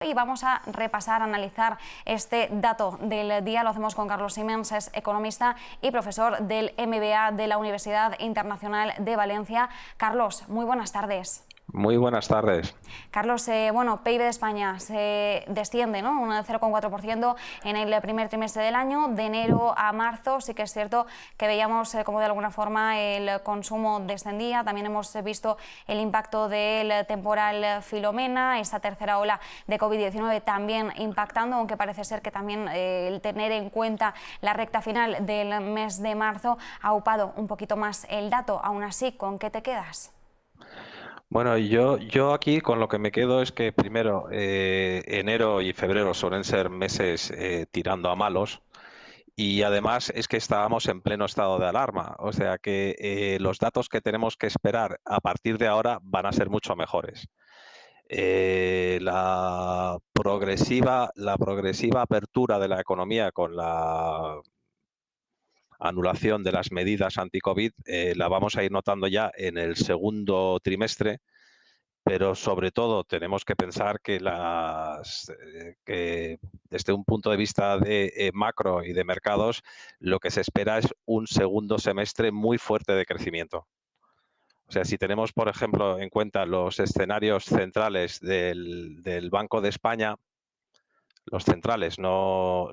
Y vamos a repasar, analizar este dato del día. Lo hacemos con Carlos Siemens, es economista y profesor del MBA de la Universidad Internacional de Valencia. Carlos, muy buenas tardes. Muy buenas tardes. Carlos, bueno, PIB de España se desciende, ¿no? Un 0,4% en el primer trimestre del año. De enero a marzo sí que es cierto que veíamos como de alguna forma el consumo descendía. También hemos visto el impacto del temporal Filomena, esta tercera ola de COVID-19 también impactando, aunque parece ser que también el tener en cuenta la recta final del mes de marzo ha upado un poquito más el dato. Aún así, ¿con qué te quedas? Bueno, yo aquí con lo que me quedo es que primero enero y febrero suelen ser meses tirando a malos y además es que estábamos en pleno estado de alarma, o sea que los datos que tenemos que esperar a partir de ahora van a ser mucho mejores. La progresiva apertura de la economía con la anulación de las medidas anti-COVID la vamos a ir notando ya en el segundo trimestre, pero sobre todo tenemos que pensar que desde un punto de vista de macro y de mercados, lo que se espera es un segundo semestre muy fuerte de crecimiento. O sea, si tenemos, por ejemplo, en cuenta los escenarios centrales del Banco de España, los centrales, no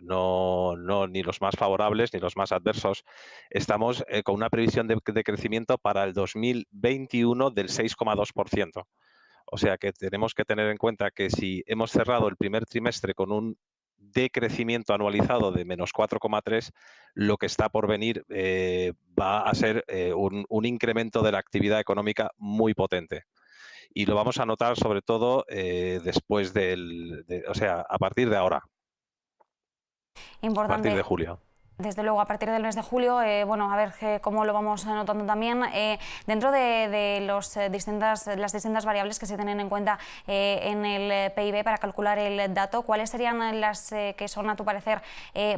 ni los más favorables ni los más adversos, estamos con una previsión de crecimiento para el 2021 del 6,2%. O sea que tenemos que tener en cuenta que si hemos cerrado el primer trimestre con un decrecimiento anualizado de menos 4,3, lo que está por venir va a ser un incremento de la actividad económica muy potente. Y lo vamos a notar sobre todo después o sea, a partir de ahora, a partir de Importante. julio. Desde luego, a partir del mes de julio, bueno, a ver cómo lo vamos notando también. Dentro de las distintas variables que se tienen en cuenta en el PIB para calcular el dato, ¿cuáles serían las que son, a tu parecer,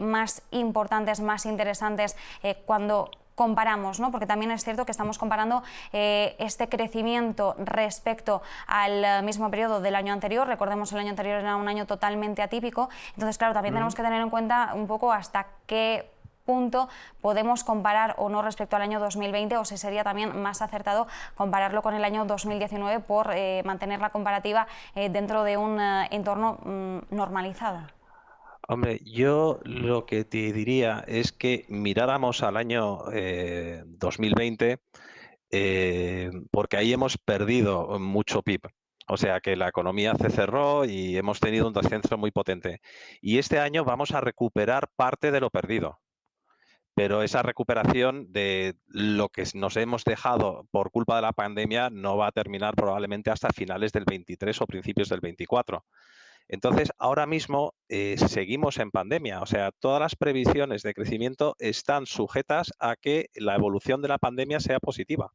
más importantes, más interesantes cuando comparamos, ¿no? Porque también es cierto que estamos comparando este crecimiento respecto al mismo periodo del año anterior. Recordemos, el año anterior era un año totalmente atípico. Entonces, claro, también tenemos que tener en cuenta un poco hasta qué punto podemos comparar o no respecto al año 2020, o si sería también más acertado compararlo con el año 2019 por mantener la comparativa dentro de un entorno normalizado. Hombre, yo lo que te diría es que miráramos al año 2020, porque ahí hemos perdido mucho PIB. O sea que la economía se cerró y hemos tenido un descenso muy potente. Y este año vamos a recuperar parte de lo perdido. Pero esa recuperación de lo que nos hemos dejado por culpa de la pandemia no va a terminar probablemente hasta finales del 23 o principios del 24. Entonces, ahora mismo seguimos en pandemia, o sea, todas las previsiones de crecimiento están sujetas a que la evolución de la pandemia sea positiva.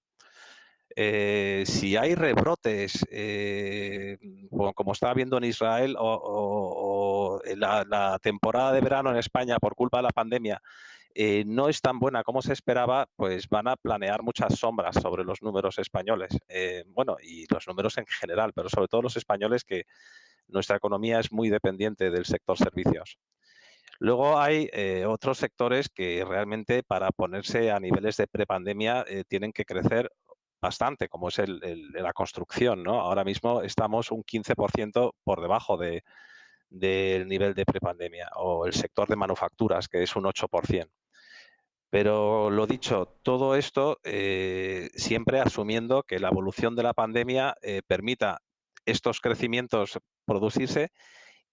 Si hay rebrotes, como estaba viendo en Israel, o la temporada de verano en España por culpa de la pandemia no es tan buena como se esperaba, pues van a planear muchas sombras sobre los números españoles. Bueno, y los números en general, pero sobre todo los españoles, que nuestra economía es muy dependiente del sector servicios. Luego hay otros sectores que realmente para ponerse a niveles de prepandemia tienen que crecer bastante, como es la construcción, ¿no? Ahora mismo estamos un 15% por debajo del nivel de prepandemia, o el sector de manufacturas, que es un 8%. Pero lo dicho, todo esto siempre asumiendo que la evolución de la pandemia permita estos crecimientos producirse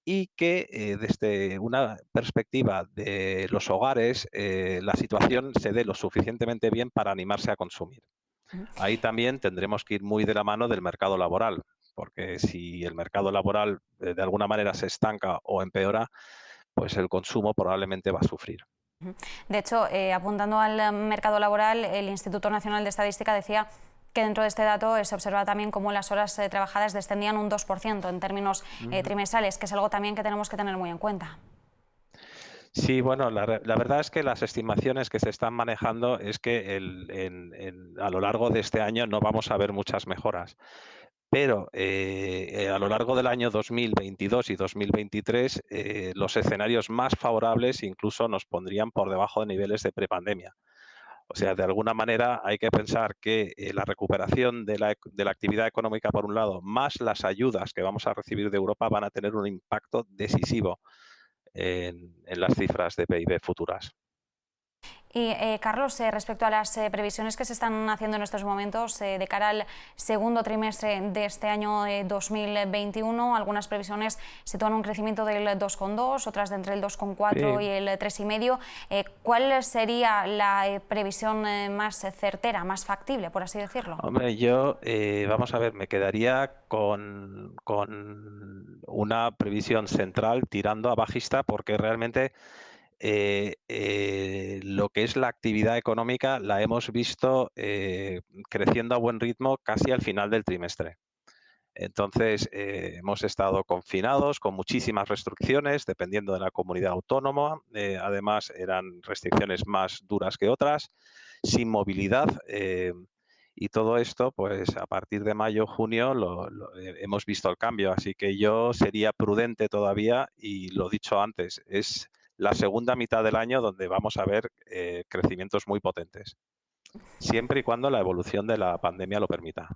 y que desde una perspectiva de los hogares la situación se dé lo suficientemente bien para animarse a consumir. Ahí también tendremos que ir muy de la mano del mercado laboral, porque si el mercado laboral de alguna manera se estanca o empeora, pues el consumo probablemente va a sufrir. De hecho, apuntando al mercado laboral, el Instituto Nacional de Estadística decía que dentro de este dato se observa también cómo las horas trabajadas descendían un 2% en términos trimestrales, que es algo también que tenemos que tener muy en cuenta. Sí, bueno, la verdad es que las estimaciones que se están manejando es que a lo largo de este año no vamos a ver muchas mejoras. pero a lo largo del año 2022 y 2023 los escenarios más favorables incluso nos pondrían por debajo de niveles de prepandemia. O sea, de alguna manera hay que pensar que la recuperación de la actividad económica, por un lado, más las ayudas que vamos a recibir de Europa van a tener un impacto decisivo en las cifras de PIB futuras. Y Carlos, respecto a las previsiones que se están haciendo en estos momentos de cara al segundo trimestre de este año 2021, algunas previsiones sitúan un crecimiento del 2,2, otras de entre el 2,4 Sí. y el 3,5. ¿Cuál sería la previsión más certera, más factible, por así decirlo? Hombre, yo, vamos a ver, me quedaría con una previsión central tirando a bajista porque realmente lo que es la actividad económica la hemos visto creciendo a buen ritmo casi al final del trimestre. Entonces, hemos estado confinados con muchísimas restricciones, dependiendo de la comunidad autónoma. Además, eran restricciones más duras que otras, sin movilidad. Y todo esto, pues a partir de mayo, junio, hemos visto el cambio. Así que yo sería prudente todavía y lo dicho antes, es la segunda mitad del año donde vamos a ver crecimientos muy potentes, siempre y cuando la evolución de la pandemia lo permita.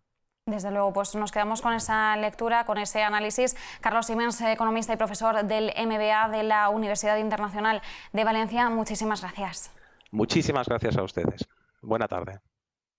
Desde luego, pues nos quedamos con esa lectura, con ese análisis. Carlos Siemens, economista y profesor del MBA de la Universidad Internacional de Valencia, muchísimas gracias. Muchísimas gracias a ustedes. Buena tarde.